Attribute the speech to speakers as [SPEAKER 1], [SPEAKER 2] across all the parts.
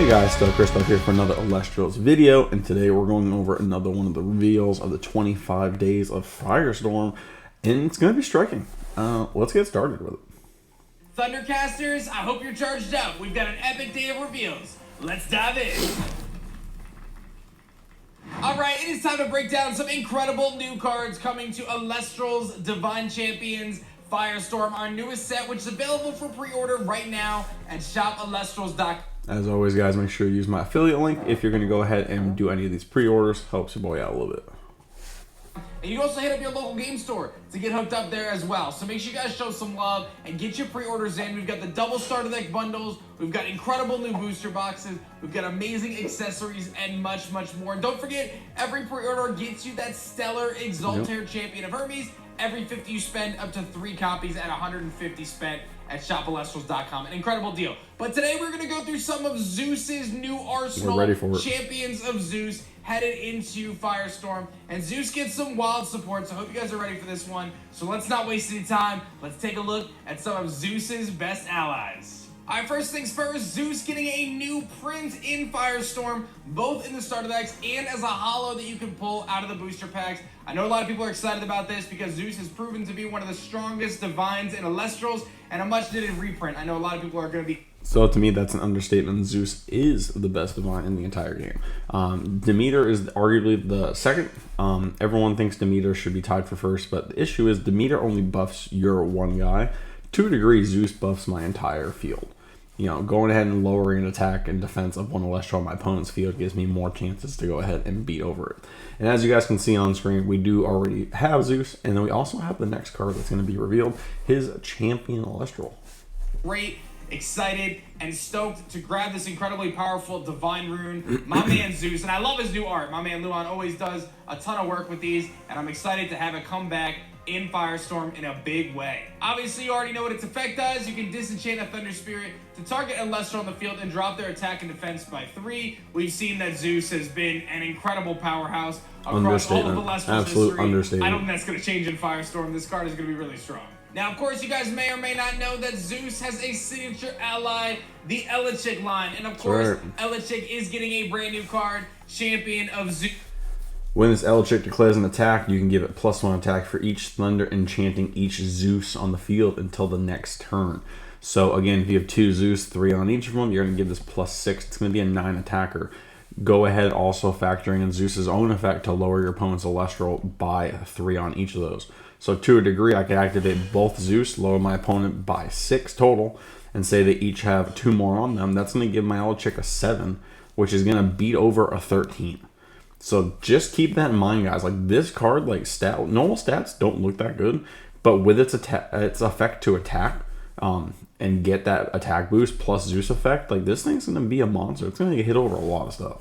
[SPEAKER 1] Hey guys, still Christoph here for another Elestrals video, and today we're going over another one of the reveals of the 25 Days of Firestorm, and it's going to be striking. Let's get started with it.
[SPEAKER 2] Thundercasters, I hope you're charged up. We've got an epic day of reveals. Let's dive in. Alright, it is time to break down some incredible new cards coming to Elestrals Divine Champions Firestorm, our newest set, which is available for pre-order right now at shopelestrals.com.
[SPEAKER 1] As always, guys, make sure you use my affiliate link if you're going to go ahead and do any of these pre-orders. Helps your boy out a little bit.
[SPEAKER 2] And you can also hit up your local game store to get hooked up there as well. So make sure you guys show some love and get your pre-orders in. We've got the double starter deck bundles. We've got incredible new booster boxes. We've got amazing accessories and much, much more. And don't forget, every pre-order gets you that stellar Exaltair Champion of Hermes. Every 50 you spend, up to 3 copies at 150 spent at shopelestrals.com. An incredible deal. But today we're going to go through some of Zeus's new arsenal.
[SPEAKER 1] We're ready for it.
[SPEAKER 2] Champions of Zeus headed into Firestorm. And Zeus gets some wild support, so I hope you guys are ready for this one. So let's not waste any time. Let's take a look at some of Zeus's best allies. Alright, first things first, Zeus getting a new print in Firestorm, both in the starter decks and as a holo that you can pull out of the booster packs. I know a lot of people are excited about this because Zeus has proven to be one of the strongest divines in Elestrals and a much needed reprint. I know a lot of people are going to be...
[SPEAKER 1] So to me, that's an understatement. Zeus is the best divine in the entire game. Demeter is arguably the second. Everyone thinks Demeter should be tied for first, but the issue is Demeter only buffs your one guy. To a degree, Zeus buffs my entire field. You know, going ahead and lowering attack and defense of one Elestral on my opponent's field gives me more chances to go ahead and beat over it. And as you guys can see on screen, we do already have Zeus, and then we also have the next card that's going to be revealed, his Champion Elestral.
[SPEAKER 2] Great, excited, and stoked to grab this incredibly powerful divine rune. My man Zeus, and I love his new art. My man Luan always does a ton of work with these, and I'm excited to have it come back in Firestorm in a big way. Obviously, you already know what its effect does. You can disenchant a Thunder Spirit to target a Elestral on the field and drop their attack and defense by 3. We've seen that Zeus has been an incredible powerhouse across all of Elestral's
[SPEAKER 1] Absolute
[SPEAKER 2] history.
[SPEAKER 1] understatement.
[SPEAKER 2] I don't think that's going to change in Firestorm. This card is going to be really strong. Now, of course, you guys may or may not know that Zeus has a signature ally, the Elestrals line. And of course, Elestrals is getting a brand new card, Champion of Zeus.
[SPEAKER 1] When this Elestrals declares an attack, you can give it +1 attack for each Thunder, enchanting each Zeus on the field until the next turn. So again, if you have 2 Zeus, 3 on each of them, you're going to give this +6. It's going to be a 9 attacker. Go ahead also factoring in Zeus's own effect to lower your opponent's Elestral by 3 on each of those. So to a degree, I can activate both Zeus, lower my opponent by 6 total, and say they each have 2 more on them. That's going to give my Elestrals a 7, which is going to beat over a 13. So just keep that in mind, guys. Like this card, like normal stats don't look that good, but with its effect to attack, and get that attack boost plus Zeus effect, like this thing's gonna be a monster. It's gonna hit over a lot of stuff.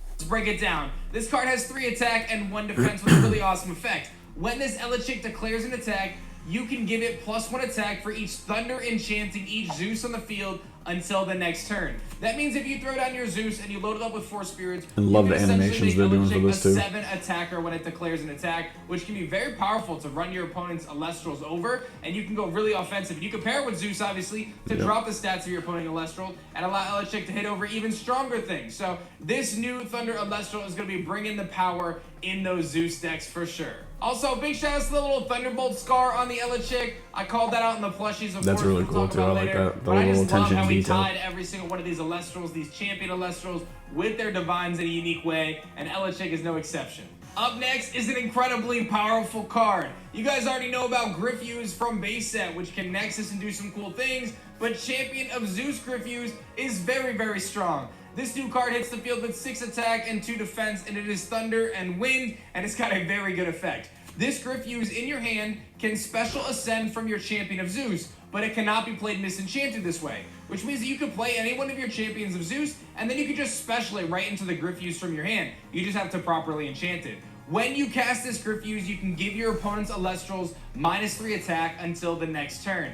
[SPEAKER 2] Let's break it down. This card has 3 attack and 1 defense with a really awesome effect. When this Elestrals declares an attack, you can give it +1 attack for each Thunder enchanting each Zeus on the field until the next turn. That means if you throw down your Zeus and you load it up with 4 spirits,
[SPEAKER 1] and love the animations they're doing for this too.
[SPEAKER 2] 7 attacker when it declares an attack, which can be very powerful to run your opponent's Elestrals over, and you can go really offensive. You can pair it with Zeus, obviously, to drop the stats of your opponent Elestral and allow Elestrals to hit over even stronger things. So this new Thunder Elestral is going to be bringing the power in those Zeus decks for sure. Also, big shout out to the little Thunderbolt scar on the Elestrals. I called that out in the plushies.
[SPEAKER 1] That's really cool too. I like that. The little attention
[SPEAKER 2] love how we
[SPEAKER 1] detail.
[SPEAKER 2] tied every single one of these Elestrals, these champion Elestrals, with their divines in a unique way, and Elestrals is no exception. Up next is an incredibly powerful card. You guys already know about Gryphuse from base set, which can Nexus and do some cool things, but Champion of Zeus Gryphuse is very, very strong. This new card hits the field with 6 attack and 2 defense, and it is Thunder and Wind, and it's got a very good effect. This Gryphuse in your hand can special ascend from your Champion of Zeus, but it cannot be played misenchanted this way, which means that you can play any one of your Champions of Zeus, and then you can just special it right into the Gryphuse from your hand. You just have to properly enchant it. When you cast this Gryphuse, you can give your opponent's Elestrals -3 attack until the next turn.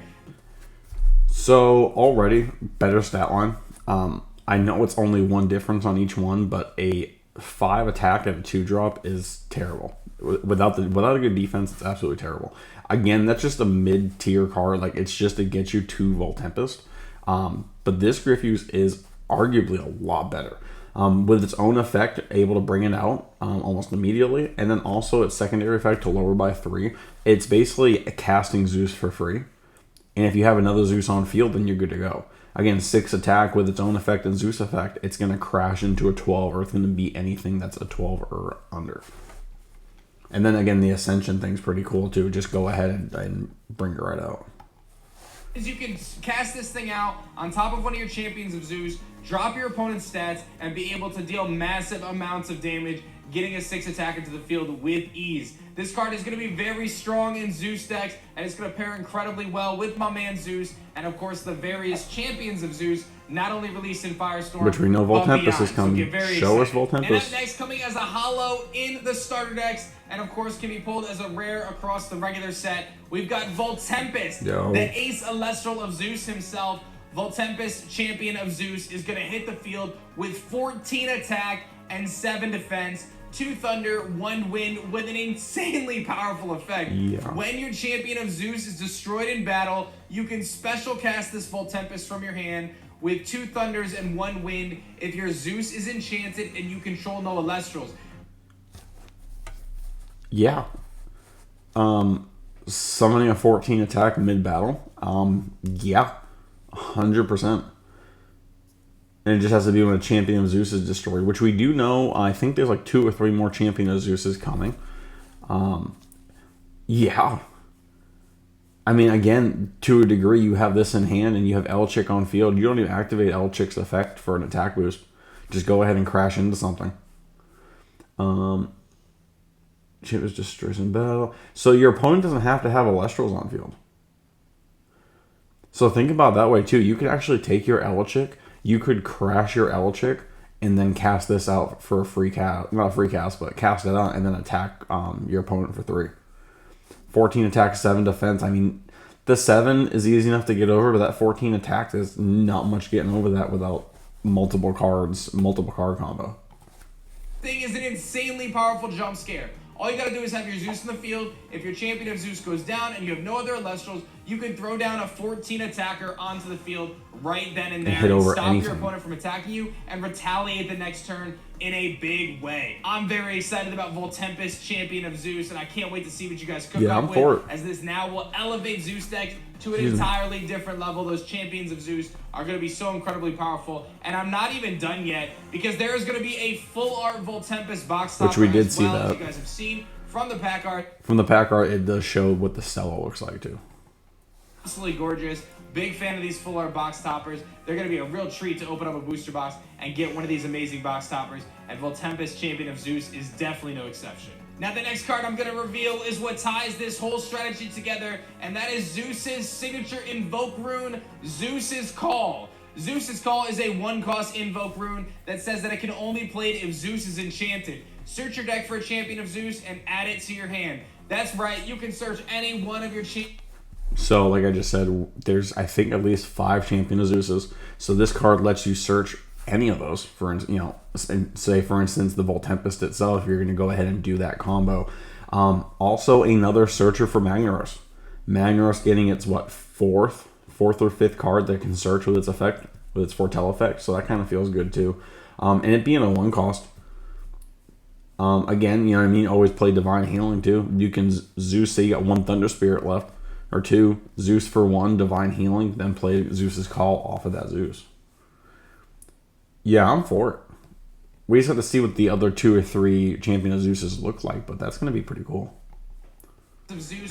[SPEAKER 1] So already better stat line. I know it's only 1 difference on each one, but a 5 attack and a 2 drop is terrible. Without a good defense, it's absolutely terrible. Again, that's just a mid-tier card. Like, it's just to get you 2 Volt Tempest. But this Gryphuse is arguably a lot better. With its own effect, able to bring it out almost immediately, and then also its secondary effect to lower by 3. It's basically casting Zeus for free, and if you have another Zeus on field, then you're good to go. Again, 6 attack with its own effect and Zeus effect, it's going to crash into a 12, or it's going to beat anything that's a 12 or under. And then again, the Ascension thing's pretty cool too. Just go ahead and bring it right out.
[SPEAKER 2] You can cast this thing out on top of one of your champions of Zeus, drop your opponent's stats, and be able to deal massive amounts of damage, getting a 6 attack into the field with ease. This card is going to be very strong in Zeus decks, and it's going to pair incredibly well with my man Zeus, and of course the various champions of Zeus, not only released in Firestorm,
[SPEAKER 1] which we know Voltempest is coming. Show us Voltempest.
[SPEAKER 2] And up next, coming as a holo in the starter decks, and of course can be pulled as a rare across the regular set, we've got Voltempest, the ace Elestral of Zeus himself. Voltempest, champion of Zeus, is going to hit the field with 14 attack and 7 defense, 2 thunder, 1 wind, with an insanely powerful effect. When your champion of Zeus is destroyed in battle, you can special cast this Voltempest from your hand with 2 thunders and 1 wind if your Zeus is enchanted and you control no Elestrals.
[SPEAKER 1] Yeah. Summoning a 14 attack mid-battle. Yeah. 100%. And it just has to be when a champion of Zeus is destroyed, which we do know. I think there's like 2 or 3 more champion of Zeus coming. Yeah. I mean, again, to a degree, you have this in hand and you have Elchick on field. You don't even activate Elchick's effect for an attack boost. Just go ahead and crash into something. Chip is destroyed in battle. So your opponent doesn't have to have Elestrals on field. So think about it that way too. You could actually take your Elchick, you could crash your Elchick, and then cast this out for a free cast. Not a free cast, but cast it out and then attack your opponent for 3. 14 attack, 7 defense. I mean, the 7 is easy enough to get over, but that 14 attack is not much getting over that without multiple card combo.
[SPEAKER 2] Thing is an insanely powerful jump scare. All you gotta do is have your Zeus in the field. If your champion of Zeus goes down and you have no other Elestrals, you can throw down a 14 attacker onto the field right then and there and stop your opponent from attacking you and retaliate the next turn in a big way. I'm very excited about Voltempest, champion of Zeus, and I can't wait to see what you guys cook up with, as this now will elevate Zeus decks to an entirely different level. Those champions of Zeus are going to be so incredibly powerful, and I'm not even done yet, because there is going to be a full art Voltempest box topper,
[SPEAKER 1] which we did see
[SPEAKER 2] as you guys have seen from the pack art.
[SPEAKER 1] From the pack art, it does show what the Stella looks like too.
[SPEAKER 2] Absolutely gorgeous. Big fan of these full art box toppers. They're going to be a real treat to open up a booster box and get one of these amazing box toppers, and Voltempest, champion of Zeus, is definitely no exception. Now the next card I'm going to reveal is what ties this whole strategy together, and that is Zeus's signature invoke rune, Zeus's Call. Zeus's Call is a 1-cost invoke rune that says that it can only be played if Zeus is enchanted. Search your deck for a champion of Zeus and add it to your hand. That's right, you can search any one of your champions.
[SPEAKER 1] So, like I just said, there's, I think, at least 5 champion of Zeuses. So this card lets you search any of those. For say, for instance, the Voltempest itself, you're going to go ahead and do that combo. Also, another searcher for Magnaros. Magnaros getting its, fourth or 5th card that can search with its effect, with its Foretell effect. So that kind of feels good, too. And it being a 1-cost. Again, you know what I mean? Always play Divine Healing, too. You can Zeus, say you got 1 Thunder Spirit left. Or 2, Zeus for 1, Divine Healing, then play Zeus's Call off of that Zeus. Yeah, I'm for it. We just have to see what the other 2 or 3 champion of Zeuses look like, but that's going to be pretty cool.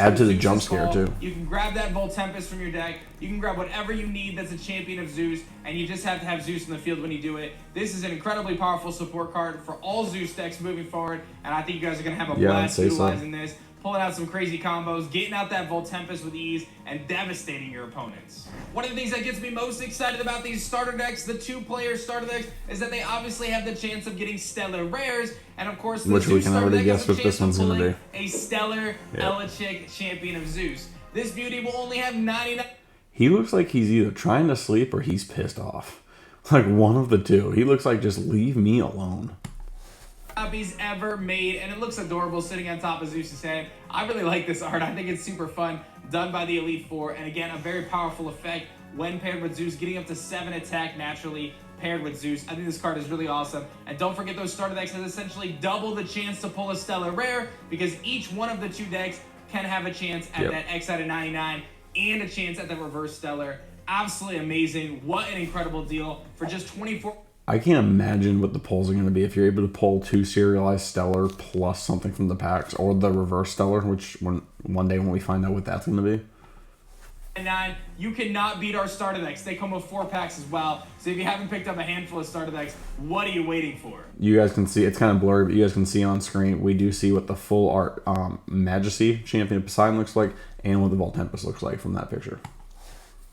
[SPEAKER 1] Add to the jump scare, too.
[SPEAKER 2] You can grab that Voltempest from your deck. You can grab whatever you need that's a champion of Zeus, and you just have to have Zeus in the field when you do it. This is an incredibly powerful support card for all Zeus decks moving forward, and I think you guys are going to have a blast utilizing this. Pulling out some crazy combos, getting out that Voltempest with ease, and devastating your opponents. One of the things that gets me most excited about these starter decks, the 2-player starter decks, is that they obviously have the chance of getting stellar rares, and of course, the Zeus starter deck has a chance of pulling a stellar Elechick champion of Zeus. This beauty will only have 99.
[SPEAKER 1] He looks like he's either trying to sleep or he's pissed off. Like one of the two. He looks like just leave me alone.
[SPEAKER 2] Copies ever made, and it looks adorable sitting on top of Zeus's head. I really like this art. I think it's super fun, done by the Elite Four, and again, a very powerful effect when paired with Zeus, getting up to 7 attack naturally, paired with Zeus. I think this card is really awesome. And don't forget, those starter decks has essentially double the chance to pull a Stellar Rare, because each one of the 2 decks can have a chance at that X out of 99 and a chance at the reverse Stellar. Absolutely amazing. What an incredible deal for just 24.
[SPEAKER 1] I can't imagine what the pulls are going to be if you're able to pull 2 serialized Stellar plus something from the packs, or the reverse Stellar, which one day when we find out what that's going to be.
[SPEAKER 2] 9, you cannot beat our starter decks. They come with 4 packs as well. So if you haven't picked up a handful of starter decks, what are you waiting for?
[SPEAKER 1] You guys can see, it's kind of blurry, but you guys can see on screen, we do see what the full art Majesty Champion Poseidon looks like, and what the Voltempest looks like from that picture.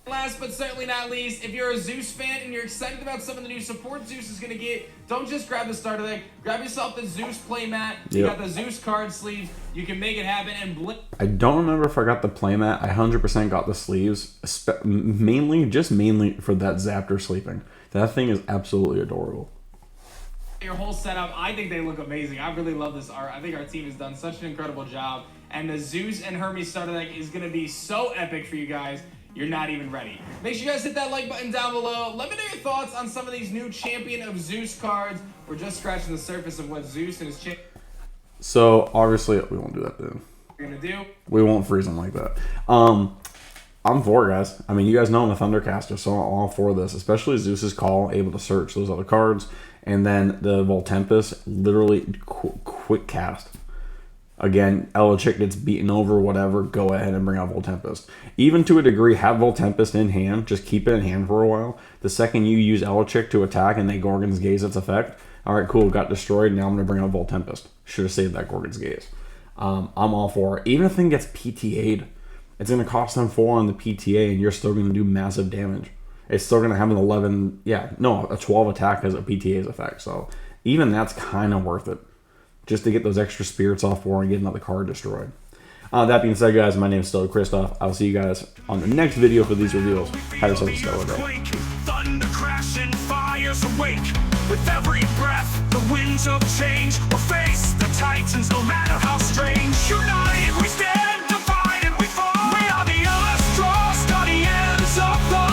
[SPEAKER 2] Last but certainly not least, if you're a Zeus fan and you're excited about some of the new support Zeus is going to get, don't just grab the starter deck. Grab yourself the Zeus playmat. You got the Zeus card sleeves. You can make it happen. And
[SPEAKER 1] I don't remember if I got the playmat. I 100% got the sleeves, mainly for that Zaptor sleeping. That thing is absolutely adorable.
[SPEAKER 2] Your whole setup, I think they look amazing. I really love this art. I think our team has done such an incredible job. And the Zeus and Hermes starter deck is going to be so epic for you guys. You're not even ready. Make sure you guys hit that like button down below. Let me know your thoughts on some of these new Champion of Zeus cards. We're just scratching the surface of what Zeus and his champion.
[SPEAKER 1] So obviously we won't do that then.
[SPEAKER 2] We're gonna do.
[SPEAKER 1] We won't freeze them like that. I'm for it, guys. I mean, you guys know I'm a Thundercaster, so I'm all for this. Especially Zeus's Call, able to search those other cards, and then the Voltempest, literally quick cast. Again, Elechick gets beaten over, whatever, go ahead and bring out Voltempest. Even to a degree, have Voltempest in hand, just keep it in hand for a while. The second you use Elechick to attack and they Gorgon's Gaze its effect, alright, cool, got destroyed, now I'm going to bring out Voltempest. Should have saved that Gorgon's Gaze. I'm all for it. Even if the thing gets PTA'd, it's going to cost them 4 on the PTA, and you're still going to do massive damage. It's still going to have an a 12 attack as a PTA's effect, so even that's kind of worth it. Just to get those extra spirits off for and get another card destroyed. That being said, guys, my name is still Christoph. I'll see you guys on the next video for these reveals. Have yourself a stellar day.
[SPEAKER 3] Thunder crashing, fires awake. With every breath, the winds of change will face the titans, no matter how